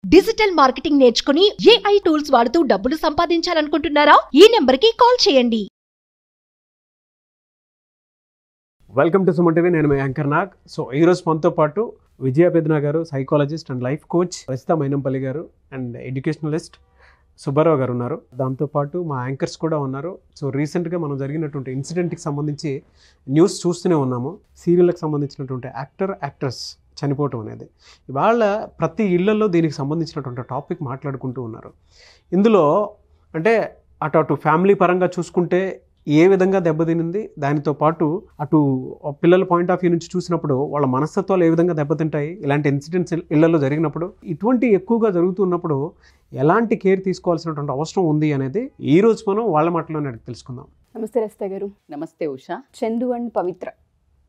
Digital marketing నేర్చుకుని AI tools వాడుతూ డబ్బులు సంపాదించాలనుకుంటున్నారా? ఈ నెంబర్కి కాల్ చేయండి. Welcome to Suman TV. నేను మీ యాంకర్ నాగ్. సో ఈరోజు మనతో పాటు విజయ పెదనా గారు, psychologist and life coach, Rajitha Mynampally గారు అండ్ ఎడ్యుకేషనలిస్ట్ సుబ్బారావు గారు ఉన్నారు. దాంతోపాటు మా యాంకర్స్ కూడా ఉన్నారు. సో రీసెంట్గా మనం జరిగినటువంటి ఇన్సిడెంట్కి సంబంధించి న్యూస్ చూస్తూనే ఉన్నాము. సీరియల్కి సంబంధించినటువంటి యాక్టర్స్ చనిపోవటం అనేది ఇవాళ ప్రతి ఇళ్లలో దీనికి సంబంధించినటువంటి టాపిక్ మాట్లాడుకుంటూ ఉన్నారు. ఇందులో అంటే అటు ఫ్యామిలీ పరంగా చూసుకుంటే ఏ విధంగా దెబ్బతినింది, దానితో పాటు అటు పిల్లల పాయింట్ ఆఫ్ వ్యూ నుంచి చూసినప్పుడు వాళ్ళ మనస్తత్వాలు ఏ విధంగా దెబ్బతింటాయి, ఇలాంటి ఇన్సిడెంట్స్ ఇళ్లలో జరిగినప్పుడు, ఇటువంటి ఎక్కువగా జరుగుతున్నప్పుడు ఎలాంటి కేర్ తీసుకోవాల్సినటువంటి అవసరం ఉంది అనేది ఈ రోజు మనం వాళ్ళ మాటలోనే తెలుసుకుందాం. నమస్తే రజిత గారు. నమస్తే ఉషా. చందు అండ్ పవిత్ర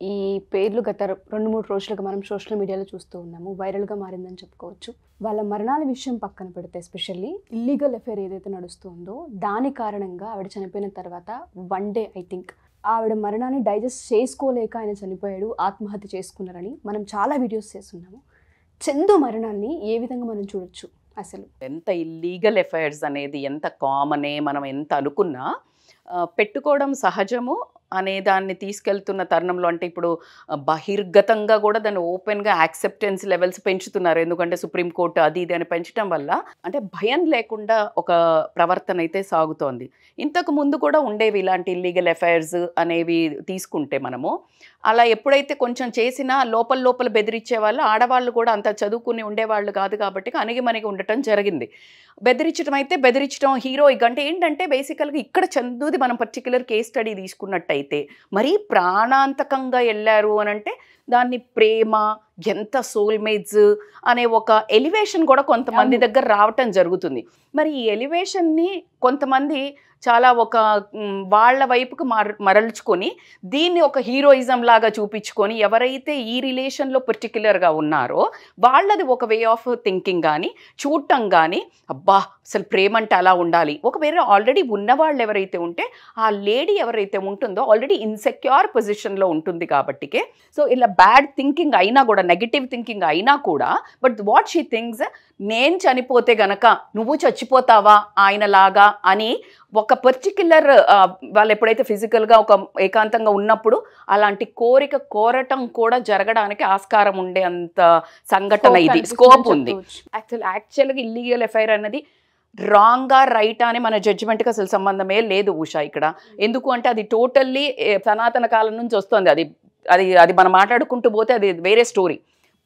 ఈ పేర్లు గత 2-3 రోజులుగా మనం సోషల్ మీడియాలో చూస్తూ ఉన్నాము. వైరల్గా మారిందని చెప్పుకోవచ్చు. వాళ్ళ మరణాల విషయం పక్కన పెడితే ఎస్పెషల్లీ ఇల్లీగల్ అఫేర్ ఏదైతే నడుస్తుందో దాని కారణంగా ఆవిడ చనిపోయిన తర్వాత 1 డే ఐ థింక్ ఆవిడ మరణాన్ని డైజెస్ట్ చేసుకోలేక ఆయన చనిపోయాడు, ఆత్మహత్య చేసుకున్నారని మనం చాలా వీడియోస్ చేస్తున్నాము. చందు మరణాన్ని ఏ విధంగా మనం చూడొచ్చు? అసలు ఎంత ఇల్లీగల్ అఫైర్స్ అనేది ఎంత కామనే మనం ఎంత అనుకున్నా పెట్టుకోవడం సహజము అనే దాన్ని తీసుకెళ్తున్న తరుణంలో, అంటే ఇప్పుడు బహిర్గతంగా కూడా దాన్ని ఓపెన్గా యాక్సెప్టెన్స్ లెవెల్స్ పెంచుతున్నారు. ఎందుకంటే సుప్రీంకోర్టు అది ఇది అని పెంచడం వల్ల అంటే భయం లేకుండా ఒక ప్రవర్తన అయితే సాగుతోంది. ఇంతకు ముందు కూడా ఉండేవి ఇలాంటి ఇల్లీగల్ అఫైర్స్ అనేవి తీసుకుంటే మనము అలా ఎప్పుడైతే కొంచెం చేసినా లోపల బెదిరించే వాళ్ళు, ఆడవాళ్ళు కూడా అంత చదువుకుని ఉండేవాళ్ళు కాదు కాబట్టి అణిగిమణిగి ఉండటం జరిగింది. బెదిరించడం అయితే బెదిరించడం హీరోయిక్ అంటే ఏంటంటే బేసికల్గా ఇక్కడ చందుది మనం పర్టికులర్ కేస్ స్టడీ తీసుకున్నట్టయితే మరీ ప్రాణాంతకంగా వెళ్ళారు అని అంటే దాన్ని ప్రేమ, ఎంత సోల్మేట్స్ అనే ఒక ఎలివేషన్ కూడా కొంతమంది దగ్గర రావటం జరుగుతుంది. మరి ఈ ఎలివేషన్ని కొంతమంది చాలా ఒక వాళ్ళ వైపుకు మరల్చుకొని దీన్ని ఒక హీరోయిజం లాగా చూపించుకొని ఎవరైతే ఈ రిలేషన్లో పర్టిక్యులర్గా ఉన్నారో వాళ్ళది ఒక వే ఆఫ్ థింకింగ్ కానీ చూడటం కానీ, అబ్బా అసలు ప్రేమ అంటే అలా ఉండాలి. ఒకవేళ ఆల్రెడీ ఉన్నవాళ్ళు ఎవరైతే ఉంటే ఆ లేడీ ఎవరైతే ఉంటుందో ఆల్రెడీ ఇన్సెక్యూర్ పొజిషన్లో ఉంటుంది కాబట్టికే సో ఇలా బ్యాడ్ థింకింగ్ అయినా కూడా, నెగిటివ్ థింకింగ్ అయినా కూడా, బట్ వాట్ షీ థింగ్స్ నేను చనిపోతే గనక నువ్వు చచ్చిపోతావా ఆయనలాగా అని ఒక పర్టిక్యులర్ వాళ్ళు ఎప్పుడైతే ఫిజికల్గా ఒక ఏకాంతంగా ఉన్నప్పుడు అలాంటి కోరటం కూడా జరగడానికి ఆస్కారం ఉండే అంత సంఘటన ఇది, స్కోప్ ఉంది. యాక్చువల్గా ఇల్లీగల్ అఫైర్ అన్నది రాంగా రైటా అని మన జడ్జిమెంట్కి అసలు సంబంధమే లేదు ఉషా ఇక్కడ. ఎందుకు అంటే అది టోటల్లీ సనాతన కాలం నుంచి వస్తుంది. అది అది అది మనం మాట్లాడుకుంటూ పోతే అది వేరే స్టోరీ.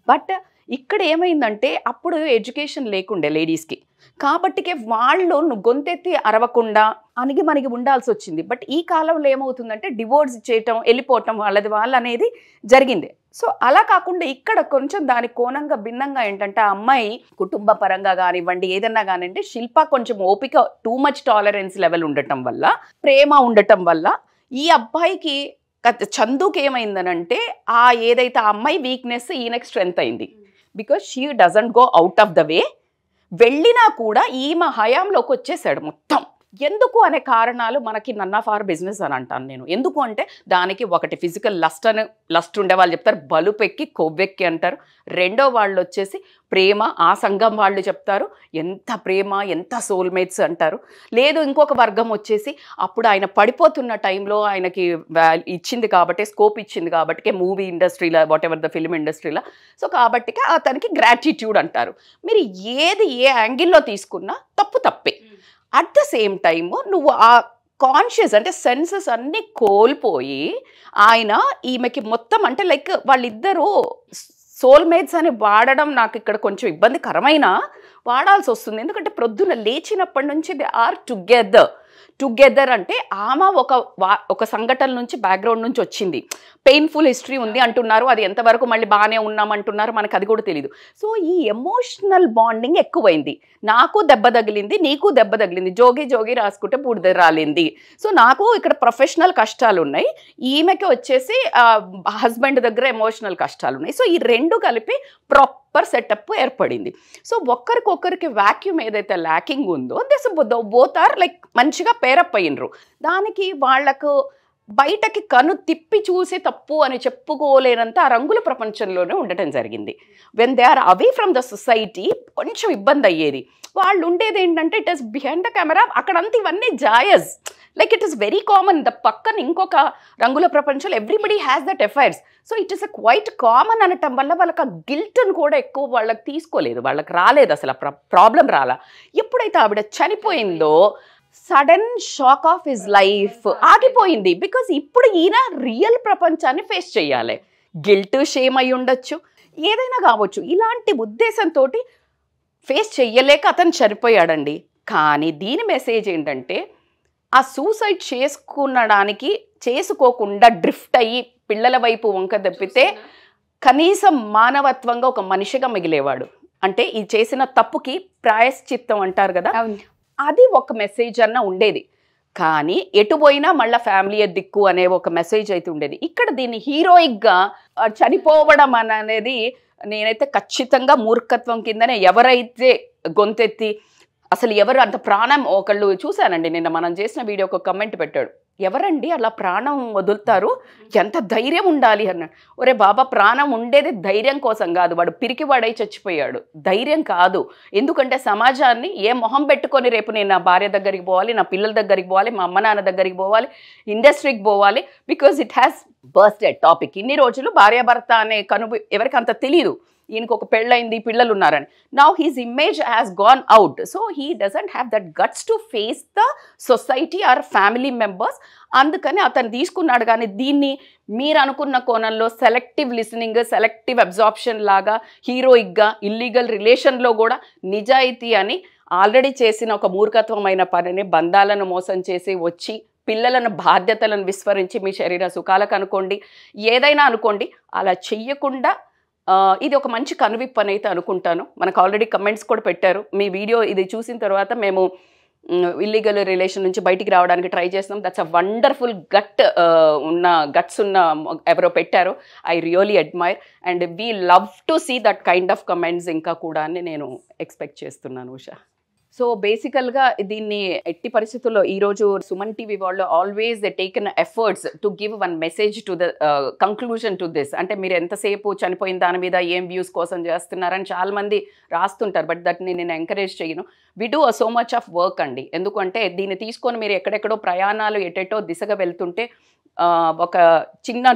బట్ ఇక్కడ ఏమైందంటే అప్పుడు ఎడ్యుకేషన్ లేకుండే లేడీస్కి కాబట్టికే వాళ్ళు గొంతెత్తి అరవకుండా అణిగిమణిగి ఉండాల్సి వచ్చింది. బట్ ఈ కాలంలో ఏమవుతుందంటే డివోర్స్ చేయటం, వెళ్ళిపోవటం వాళ్ళది వాళ్ళు అనేది జరిగింది. సో అలా కాకుండా ఇక్కడ కొంచెం దాని కోణంగా భిన్నంగా ఏంటంటే ఆ అమ్మాయి కుటుంబ పరంగా కానివ్వండి ఏదన్నా కానివ్వండి, శిల్ప కొంచెం ఓపిక, టూ మచ్ టాలరెన్స్ లెవెల్ ఉండటం వల్ల, ప్రేమ ఉండటం వల్ల ఈ అబ్బాయికి చందుకి ఏమైందనంటే ఏదైతే ఆ అమ్మాయి వీక్నెస్ ఈయనకి స్ట్రెంత్ అయింది. Because she doesn't go out of the way. వెళ్ళినా కూడా ఈమె హయాంలోకి వచ్చేసాడు మొత్తం. ఎందుకు అనే కారణాలు మనకి నన్ ఆఫ్ అవర్ బిజినెస్ అని అంటాను నేను. ఎందుకు అంటే దానికి ఒకటి ఫిజికల్ లస్ట్ ఉండే వాళ్ళు చెప్తారు, బలుపెక్కి కొవ్వెక్కి అంటారు. రెండో వాళ్ళు వచ్చేసి ప్రేమ, ఆ సంఘం వాళ్ళు చెప్తారు ఎంత ప్రేమ, ఎంత సోల్మేట్స్ అంటారు. లేదు ఇంకొక వర్గం వచ్చేసి అప్పుడు ఆయన పడిపోతున్న టైంలో ఆయనకి ఇచ్చింది కాబట్టి, స్కోప్ ఇచ్చింది కాబట్టి మూవీ ఇండస్ట్రీలో, వాట్ ఎవర్ ద ఫిల్మ్ ఇండస్ట్రీలో, సో కాబట్టి అతనికి గ్రాటిట్యూడ్ అంటారు. మీరు ఏది ఏ యాంగిల్లో తీసుకున్నా తప్పే. అట్ ద సేమ్ టైము నువ్వు ఆ కాన్షియస్ అంటే సెన్సెస్ అన్నీ కోల్పోయి ఆయన ఈమెకి మొత్తం అంటే లైక్ వాళ్ళిద్దరూ సోల్మేట్స్ అని వాడడం నాకు ఇక్కడ కొంచెం ఇబ్బందికరమైన వాడాల్సి వస్తుంది. ఎందుకంటే ప్రొద్దున లేచినప్పటి నుంచి దే ఆర్ టుగెదర్ అంటే ఆమె ఒక సంఘటన నుంచి బ్యాక్గ్రౌండ్ నుంచి వచ్చింది, పెయిన్ఫుల్ హిస్టరీ ఉంది అంటున్నారు. అది ఎంతవరకు మళ్ళీ బాగానే ఉన్నామంటున్నారు మనకు అది కూడా తెలియదు. సో ఈ ఎమోషనల్ బాండింగ్ ఎక్కువైంది. నాకు దెబ్బ తగిలింది, నీకు దెబ్బ తగిలింది, జోగి రాసుకుంటే బూడిద రాలింది. సో నాకు ఇక్కడ ప్రొఫెషనల్ కష్టాలు ఉన్నాయి, ఈమెకి వచ్చేసి హస్బెండ్ దగ్గర ఎమోషనల్ కష్టాలు ఉన్నాయి. సో ఈ రెండు కలిపి ప్రాపర్ సెటప్ ఏర్పడింది. సో ఒక్కరికొకరికి వాక్యూమ్ ఏదైతే ల్యాకింగ్ ఉందో బోత్ ఆర్ లైక్ మంచిగా పేరప్ అయ్యిండ్రు. దానికి వాళ్లకు బయటకి కను తిప్పి చూసే తప్పు అని చెప్పుకోలేనంత ఆ రంగుల ప్రపంచంలోనే ఉండటం జరిగింది. When they are away from the society కొంచెం ఇబ్బంది అయ్యేది. వాళ్ళు ఉండేది ఏంటంటే it is behind the camera, అక్కడంతా ఇవన్నీ జాయజ్, like it is very common. The పక్కన ఇంకొక రంగుల ప్రపంచంలో everybody has that affairs. So it is a quite common అనటం వల్ల వాళ్ళకి ఆ గిల్ట్ని కూడా ఎక్కువ వాళ్ళకి తీసుకోలేదు, వాళ్ళకి రాలేదు, అసలు ఆ ప్రాబ్లం రాలా. ఎప్పుడైతే ఆవిడ చనిపోయిందో sudden shock of his life ఆగిపోయింది. బికాజ్ ఇప్పుడు ఈయన రియల్ ప్రపంచాన్ని ఫేస్ చేయాలి. గిల్ట్, షేమ్ అయి ఉండొచ్చు, ఏదైనా కావచ్చు. ఇలాంటి ఉద్దేశంతో ఫేస్ చెయ్యలేక అతను చనిపోయాడండి. కానీ దీని మెసేజ్ ఏంటంటే ఆ సూసైడ్ చేసుకోకుండా డ్రిఫ్ట్ అయ్యి పిల్లల వైపు వంక తప్పితే కనీసం మానవత్వంగా ఒక మనిషిగా మిగిలేవాడు. అంటే ఈ చేసిన తప్పుకి ప్రాయశ్చిత్తం అంటారు కదా, అది ఒక మెసేజ్ అన్న ఉండేది. కానీ ఎటు పోయినా మళ్ళీ ఫ్యామిలీ దిక్కు అనే ఒక మెసేజ్ అయితే ఉండేది. ఇక్కడ దీన్ని హీరోయిక్గా చనిపోవడం అనేది నేనైతే ఖచ్చితంగా మూర్ఖత్వం కిందనే, ఎవరైతే గొంతెత్తి అసలు ఎవరు అంత ప్రాణం, ఒకళ్ళు చూశానండి నిన్న మనం చేసిన వీడియో ఒక కమెంట్ పెట్టాడు, ఎవరండి అలా ప్రాణం వదులుతారు, ఎంత ధైర్యం ఉండాలి అన్నాడు. ఒరే బాబా, ప్రాణం ఉండేది ధైర్యం కోసం కాదు, వాడు పిరికివాడై చచ్చిపోయాడు, ధైర్యం కాదు. ఎందుకంటే సమాజాన్ని ఏ మొహం పెట్టుకొని రేపు నేను నా భార్య దగ్గరికి పోవాలి, నా పిల్లల దగ్గరికి పోవాలి, మా అమ్మ నాన్న దగ్గరికి పోవాలి, ఇండస్ట్రీకి పోవాలి, because it has bursted topic. ఇన్ని రోజులు భార్యాభర్త అనే ఎవరికి అంత తెలియదు, ఈయనకు ఒక పెళ్ళైంది, పిల్లలు ఉన్నారని. Now he's image has gone out, so he doesn't have that guts to face the society or family members. అందుకని అతను తీసుకున్నాడు. కానీ దీన్ని మీరు అనుకున్న కోణంలో సెలెక్టివ్ లిసనింగ్, సెలెక్టివ్ అబ్జార్ప్షన్ లాగా హీరోయిక్గా ఇల్లీగల్ రిలేషన్లో కూడా నిజాయితీ అని ఆల్రెడీ చేసిన ఒక మూర్ఖత్వమైన పనిని, బంధాలను మోసం చేసి వచ్చి పిల్లలను బాధ్యతలను విస్మరించి మీ శరీర సుఖాలకు అనుకోండి, ఏదైనా అనుకోండి, అలా చెయ్యకుండా ఇది ఒక మంచి కనువిప్పు అని అయితే అనుకుంటాను. మనకు ఆల్రెడీ కమెంట్స్ కూడా పెట్టారు. మీ వీడియో ఇది చూసిన తర్వాత మేము ఇల్లీగల్ రిలేషన్ నుంచి బయటికి రావడానికి ట్రై చేస్తున్నాం. దట్స్ అ వండర్ఫుల్ గట్స్ ఉన్న ఎవరో పెట్టారు. I really admire and we love to see that kind of comments ఇంకా కూడా అని నేను ఎక్స్పెక్ట్ చేస్తున్నాను ఉషా. సో బేసికల్గా దీన్ని ఎట్టి పరిస్థితుల్లో ఈరోజు సుమన్ టీవీ వాళ్ళు always they taken efforts to give one message to the conclusion to this. అంటే మీరు ఎంతసేపు చనిపోయిన దాని మీద ఏం వ్యూస్ కోసం చేస్తున్నారని చాలామంది రాస్తుంటారు, బట్ దట్ని నేను ఎంకరేజ్ చేయను. We do so much of work అండి. ఎందుకంటే దీన్ని తీసుకొని మీరు ఎక్కడెక్కడో ప్రయాణాలు ఎటెటో దిశగా వెళ్తుంటే ఒక చిన్న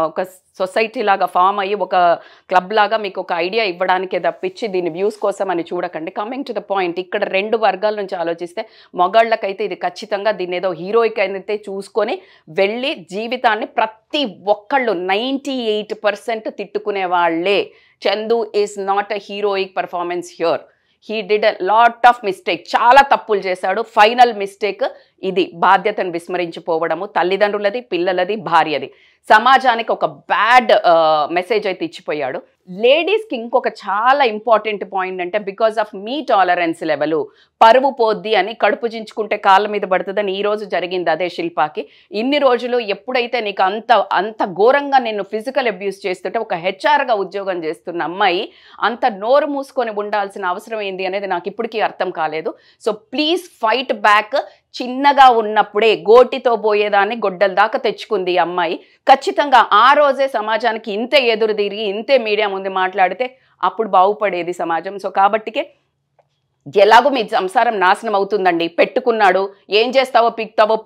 ఒక సొసైటీ లాగా ఫామ్ అయ్యి ఒక క్లబ్ లాగా మీకు ఒక ఐడియా ఇవ్వడానికే తప్పించి దీన్ని వ్యూస్ కోసం అని చూడకండి. కమింగ్ టు ద పాయింట్, ఇక్కడ రెండు వర్గాల నుంచి ఆలోచిస్తే మగాళ్ళకైతే ఇది ఖచ్చితంగా దీన్ని ఏదో హీరోయిక్ అయితే చూసుకొని వెళ్ళి జీవితాన్ని ప్రతి ఒక్కళ్ళు 98% తిట్టుకునే వాళ్ళే. Chandu is not a heroic performance here. He did a lot of mistake, చాలా తప్పులు చేశాడు. ఫైనల్ మిస్టేక్ ఇది, బాధ్యతను విస్మరించిపోవడము, తల్లిదండ్రులది, పిల్లలది, భార్యది, సమాజానికి ఒక బ్యాడ్ మెసేజ్ అయితే ఇచ్చిపోయాడు. లేడీస్కి ఇంకొక చాలా ఇంపార్టెంట్ పాయింట్ అంటే because of me tolerance level పరువు పోద్ది అని కడుపు చించుకుంటే కాళ్ళ మీద పడుతుందని ఈరోజు జరిగింది అదే శిల్పాకి. ఇన్ని రోజులు ఎప్పుడైతే నీకు అంత ఘోరంగా నిన్ను ఫిజికల్ అబ్యూస్ చేస్తుంటే ఒక హెచ్ఆర్గా ఉద్యోగం చేస్తున్న అమ్మాయి అంత నోరు మూసుకొని ఉండాల్సిన అవసరం ఏంది అనేది నాకు ఇప్పటికీ అర్థం కాలేదు. So please fight back. చిన్నగా ఉన్నప్పుడే గోటితో పోయేదాన్ని గొడ్డల దాకా తెచ్చుకుంది ఈ అమ్మాయి. ఖచ్చితంగా ఆ రోజే సమాజానికి ఇంతే ఎదురు తిరిగి ఇంతే మీడియా ముందు మాట్లాడితే అప్పుడు బాగుపడేది సమాజం. సో కాబట్టికే ఎలాగో మీ సంసారం నాశనం అవుతుందండి, పెట్టుకున్నాడు, ఏం చేస్తావో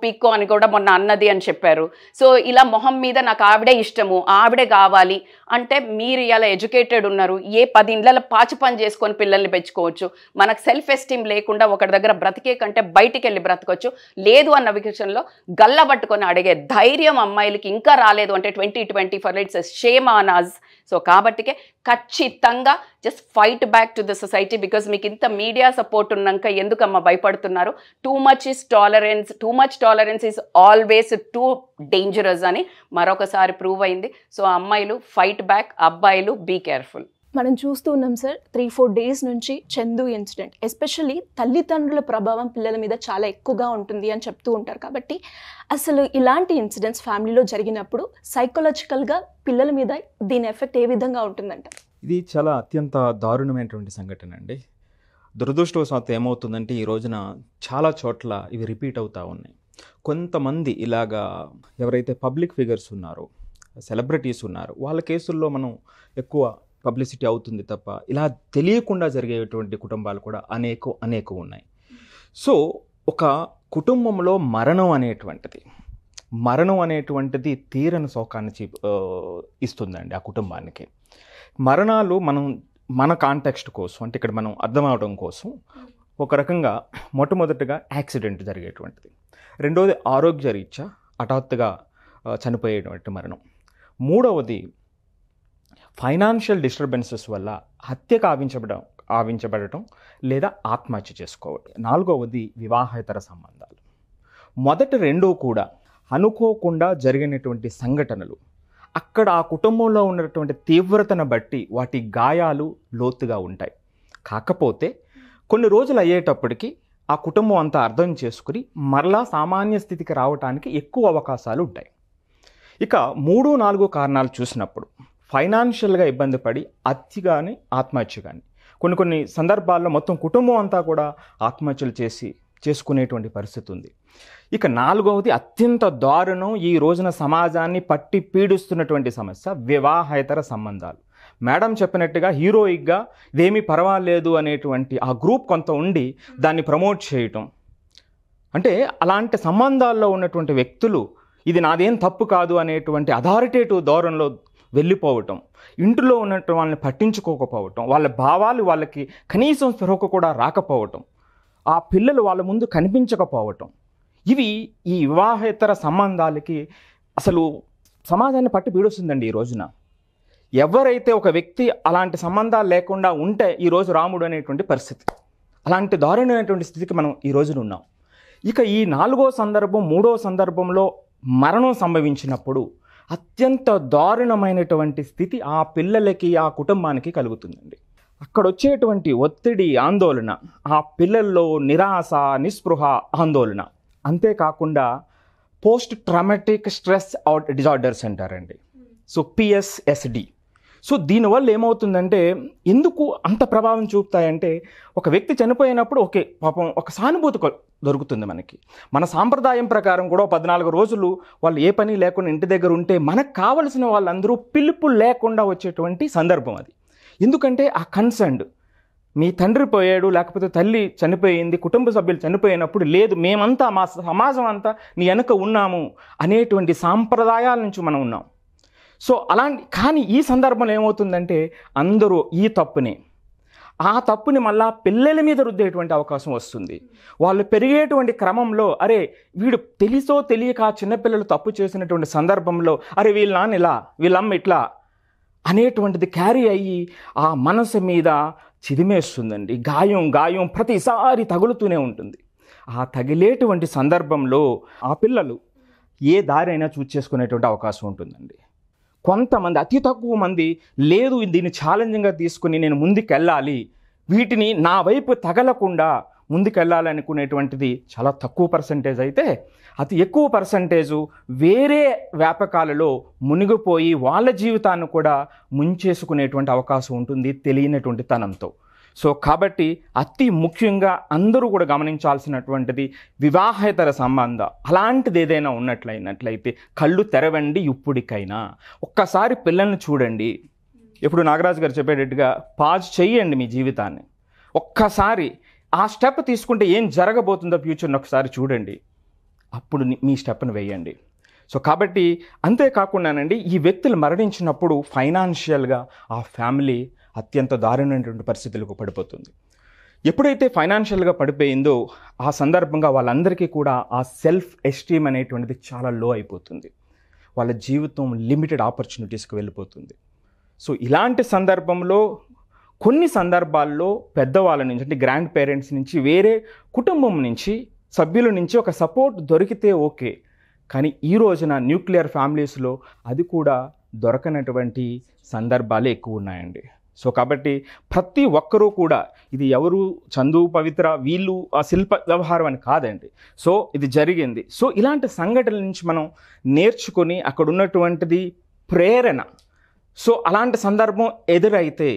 పీక్కో అని కూడా మొన్న అన్నది అని చెప్పారు. సో ఇలా మొహం మీద నాకు ఆవిడే ఇష్టము, ఆవిడే కావాలి అంటే మీరు ఇలా ఎడ్యుకేటెడ్ ఉన్నారు, ఏ 10 ఇండ్ల పాచి పని చేసుకొని పిల్లల్ని పెంచుకోవచ్చు. మనకు సెల్ఫ్ ఎస్టీమ్ లేకుండా ఒకటి దగ్గర బ్రతికే కంటే బయటికి వెళ్ళి బ్రతకొచ్చు. లేదు అన్న విషయంలో గల్ల పట్టుకొని అడిగే ధైర్యం అమ్మాయిలకి ఇంకా రాలేదు అంటే 2024 it's shame on us. So కాబట్టికే ఖచ్చితంగా just fight back to the society. Because మీకు ఇంత మీడియా సపోర్ట్ ఉన్నాక ఎందుకమ్మా భయపడుతున్నారు? Too much tolerance is always too dangerous అని మరొకసారి ప్రూవ్ అయింది. సో అమ్మాయిలు ఫైట్ బ్యాక్, అబ్బాయిలు బీ కేర్ఫుల్. మనం చూస్తూ ఉన్నాం సార్ 3-4 డేస్ నుంచి చందు ఇన్సిడెంట్, ఎస్పెషల్లీ తల్లిదండ్రుల ప్రభావం పిల్లల మీద చాలా ఎక్కువగా ఉంటుంది అని చెప్తూ ఉంటారు. కాబట్టి అసలు ఇలాంటి ఇన్సిడెంట్స్ ఫ్యామిలీలో జరిగినప్పుడు సైకలాజికల్గా పిల్లల మీద దీని ఎఫెక్ట్ ఏ విధంగా ఉంటుందంట? ఇది చాలా అత్యంత దారుణమైనటువంటి సంఘటన అండి. దురదృష్టవశాత్తు ఏమవుతుందంటే ఈ రోజున చాలా చోట్ల ఇవి రిపీట్ అవుతూ ఉన్నాయి. కొంతమంది ఇలాగా ఎవరైతే పబ్లిక్ ఫిగర్స్ ఉన్నారో, సెలబ్రిటీస్ ఉన్నారో, వాళ్ళ కేసుల్లో మనం ఎక్కువ పబ్లిసిటీ అవుతుంది తప్ప ఇలా తెలియకుండా జరిగేటువంటి కుటుంబాలు కూడా అనేక ఉన్నాయి. సో ఒక కుటుంబంలో మరణం అనేటువంటిది తీరని శోకాన్ని ఇస్తుందండి ఆ కుటుంబానికి. మరణాలు మన కాంటెక్స్ట్ కోసం, అంటే ఇక్కడ మనం అర్థం అవడం కోసం, ఒక రకంగా మొట్టమొదటిగా యాక్సిడెంట్ జరిగేటువంటిది, రెండవది ఆరోగ్యరీత్యా హఠాత్తుగా చనిపోయేటువంటి మరణం, మూడవది ఫైనాన్షియల్ డిస్టర్బెన్సెస్ వల్ల హత్యకు ఆవించబడటం లేదా ఆత్మహత్య చేసుకోవడం, నాలుగవది వివాహేతర సంబంధాలు. మొదటి రెండూ కూడా అనుకోకుండా జరిగినటువంటి సంఘటనలు. అక్కడ ఆ కుటుంబంలో ఉన్నటువంటి తీవ్రతను బట్టి వాటి గాయాలు లోతుగా ఉంటాయి. కాకపోతే కొన్ని రోజులు అయ్యేటప్పటికి ఆ కుటుంబం అంతా అర్థం చేసుకుని మరలా సామాన్య స్థితికి రావడానికి ఎక్కువ అవకాశాలు ఉంటాయి. ఇక 3-4 కారణాలు చూసినప్పుడు ఫైనాన్షియల్గా ఇబ్బంది పడి హత్య కానీ ఆత్మహత్య కానీ, కొన్ని సందర్భాల్లో మొత్తం కుటుంబం అంతా కూడా ఆత్మహత్యలు చేసుకునేటువంటి పరిస్థితి ఉంది. ఇక నాలుగవది అత్యంత దారుణం, ఈ రోజున సమాజాన్ని పట్టి పీడిస్తున్నటువంటి సమస్య వివాహేతర సంబంధాలు. మేడం చెప్పినట్టుగా హీరోయిక్గా ఇదేమీ పర్వాలేదు అనేటువంటి ఆ గ్రూప్ కొంత ఉండి దాన్ని ప్రమోట్ చేయటం, అంటే అలాంటి సంబంధాల్లో ఉన్నటువంటి వ్యక్తులు ఇది నాదేం తప్పు కాదు అనేటువంటి అథారిటేటివ్ ధోరణిలో వెళ్ళిపోవటం, ఇంట్లో ఉన్నట్టు వాళ్ళని పట్టించుకోకపోవటం, వాళ్ళ భావాలు వాళ్ళకి కనీసం స్పృహకు కూడా రాకపోవటం, ఆ పిల్లలు వాళ్ళ ముందు కనిపించకపోవటం, ఇవి ఈ వివాహేతర సంబంధాలకి అసలు సమాజాన్ని పట్టి పీడిస్తుందండి. ఈ రోజున ఎవరైతే ఒక వ్యక్తి అలాంటి సంబంధాలు లేకుండా ఉంటే ఈరోజు రాముడు అనేటువంటి పరిస్థితి, అలాంటి దారుణమైనటువంటి స్థితికి మనం ఈ రోజున ఉన్నాం. ఇక ఈ 4వ సందర్భం 3వ సందర్భంలో మరణం సంభవించినప్పుడు అత్యంత దారుణమైనటువంటి స్థితి ఆ పిల్లలకి, ఆ కుటుంబానికి కలుగుతుందండి. అక్కడ వచ్చేటువంటి ఒత్తిడి, ఆందోళన, ఆ పిల్లల్లో నిరాశ, నిస్పృహ, ఆందోళన. అంతేకాకుండా పోస్ట్ ట్రామాటిక్ స్ట్రెస్ డిజార్డర్స్ అంటారండి. So PSSD. సో దీనివల్ల ఏమవుతుందంటే, ఎందుకు అంత ప్రభావం చూపుతాయంటే, ఒక వ్యక్తి చనిపోయినప్పుడు ఓకే పాపం ఒక సానుభూతి దొరుకుతుంది మనకి. మన సాంప్రదాయం ప్రకారం కూడా 14 రోజులు వాళ్ళు ఏ పని లేకుండా ఇంటి దగ్గర ఉంటే మనకు కావలసిన వాళ్ళందరూ పిలుపు లేకుండా వచ్చేటువంటి సందర్భం అది. ఎందుకంటే ఆ కన్సర్న్, మీ తండ్రి పోయాడు లేకపోతే తల్లి చనిపోయింది, కుటుంబ సభ్యులు చనిపోయినప్పుడు లేదు మేమంతా మా సమాజం అంతా నీ వెనక ఉన్నాము అనేటువంటి సాంప్రదాయాల నుంచి మనం ఉన్నాం. సో కానీ ఈ సందర్భంలో ఏమవుతుందంటే అందరూ ఆ తప్పుని మళ్ళా పిల్లల మీద రుద్దేటువంటి అవకాశం వస్తుంది. వాళ్ళు పెరిగేటువంటి క్రమంలో అరే వీడు తెలిసో తెలియక చిన్నపిల్లలు తప్పు చేసినటువంటి సందర్భంలో అరే వీళ్ళ నాన్న ఇలా, వీళ్ళమ్మ ఇట్లా అనేటువంటిది క్యారీ అయ్యి ఆ మనసు మీద చిదిమేస్తుందండి. గాయం ప్రతిసారి తగులుతూనే ఉంటుంది. ఆ తగిలేటువంటి సందర్భంలో ఆ పిల్లలు ఏ దారి అయినా చూస్ చేసుకునేటువంటి అవకాశం ఉంటుందండి. కొంతమంది, అతి తక్కువ మంది లేదు దీన్ని ఛాలెంజింగ్గా తీసుకుని నేను ముందుకెళ్ళాలి, వీటిని నా వైపు తగలకుండా ముందుకెళ్ళాలనుకునేటువంటిది చాలా తక్కువ పర్సంటేజ్ అయితే, అతి ఎక్కువ పర్సంటేజు వేరే వ్యాపకాలలో మునిగిపోయి వాళ్ళ జీవితాన్ని కూడా ముంచేసుకునేటువంటి అవకాశం ఉంటుంది తెలియనటువంటి తనంతో. సో కాబట్టి అతి ముఖ్యంగా అందరూ కూడా గమనించాల్సినటువంటిది వివాహేతర సంబంధం అలాంటిది ఏదైనా ఉన్నట్లయితే కళ్ళు తెరవండి ఇప్పుడికైనా. ఒక్కసారి పిల్లల్ని చూడండి. ఇప్పుడు నాగరాజు గారు చెప్పేటట్టుగా పాజ్ చేయండి మీ జీవితాన్ని. ఒక్కసారి ఆ స్టెప్ తీసుకుంటే ఏం జరగబోతుందో ఫ్యూచర్ని ఒకసారి చూడండి, అప్పుడు మీ స్టెప్ను వేయండి. సో కాబట్టి అంతేకాకుండానండి ఈ వ్యక్తులు మరణించినప్పుడు ఫైనాన్షియల్గా ఆ ఫ్యామిలీ అత్యంత దారుణమైనటువంటి పరిస్థితులకు పడిపోతుంది. ఎప్పుడైతే ఫైనాన్షియల్గా పడిపోయిందో ఆ సందర్భంగా వాళ్ళందరికీ కూడా ఆ సెల్ఫ్ ఎస్టీమ్ అనేటువంటిది చాలా లో అయిపోతుంది. వాళ్ళ జీవితం లిమిటెడ్ ఆపర్చునిటీస్కి వెళ్ళిపోతుంది. సో ఇలాంటి సందర్భంలో కొన్ని సందర్భాల్లో పెద్దవాళ్ళ నుంచి, అంటే గ్రాండ్ పేరెంట్స్ నుంచి, వేరే కుటుంబం నుంచి, సభ్యుల నుంచి ఒక సపోర్ట్ దొరికితే ఓకే. కానీ ఈ రోజున న్యూక్లియర్ ఫ్యామిలీస్లో అది కూడా దొరకనటువంటి సందర్భాలే ఎక్కువ ఉన్నాయండి. సో కాబట్టి ప్రతి ఒక్కరూ కూడా ఇది ఎవరు చందు పవిత్ర వీళ్ళు ఆ శిల్ప వ్యవహారం అని కాదండి. సో ఇది జరిగింది. సో ఇలాంటి సంఘటనల నుంచి మనం నేర్చుకొని అక్కడ ఉన్నటువంటిది ప్రేరణ. సో అలాంటి సందర్భం ఎదురైతే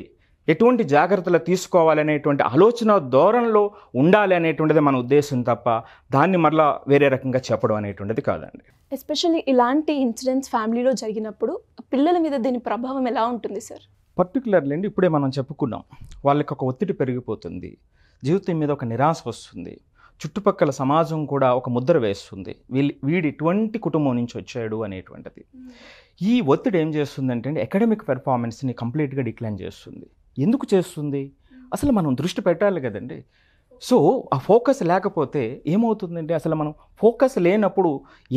ఎటువంటి జాగ్రత్తలు తీసుకోవాలనేటువంటి ఆలోచన ధోరణిలో ఉండాలి అనేటువంటిది మన ఉద్దేశం తప్ప దాన్ని మరలా వేరే రకంగా చెప్పడం అనేటువంటిది కాదండి. ఎస్పెషల్లీ ఇలాంటి ఇన్సిడెంట్స్ ఫ్యామిలీలో జరిగినప్పుడు పిల్లల మీద దీని ప్రభావం ఎలా ఉంటుంది సార్? పర్టికులర్లీ అండి, ఇప్పుడే మనం చెప్పుకున్నాం, వాళ్ళకి ఒక ఒత్తిడి పెరిగిపోతుంది, జీవితం మీద ఒక నిరాశ వస్తుంది, చుట్టుపక్కల సమాజం కూడా ఒక ముద్ర వేస్తుంది, వీడు ఇటువంటి కుటుంబం నుంచి వచ్చాడు అనేటువంటిది. ఈ ఒత్తిడి ఏం చేస్తుందంటే అకాడమిక్ పెర్ఫార్మెన్స్ని కంప్లీట్గా డిక్లైన్ చేస్తుంది. ఎందుకు చేస్తుంది? అసలు మనం దృష్టి పెట్టాలి కదండి. సో ఆ ఫోకస్ లేకపోతే ఏమవుతుందంటే అసలు మనం ఫోకస్ లేనప్పుడు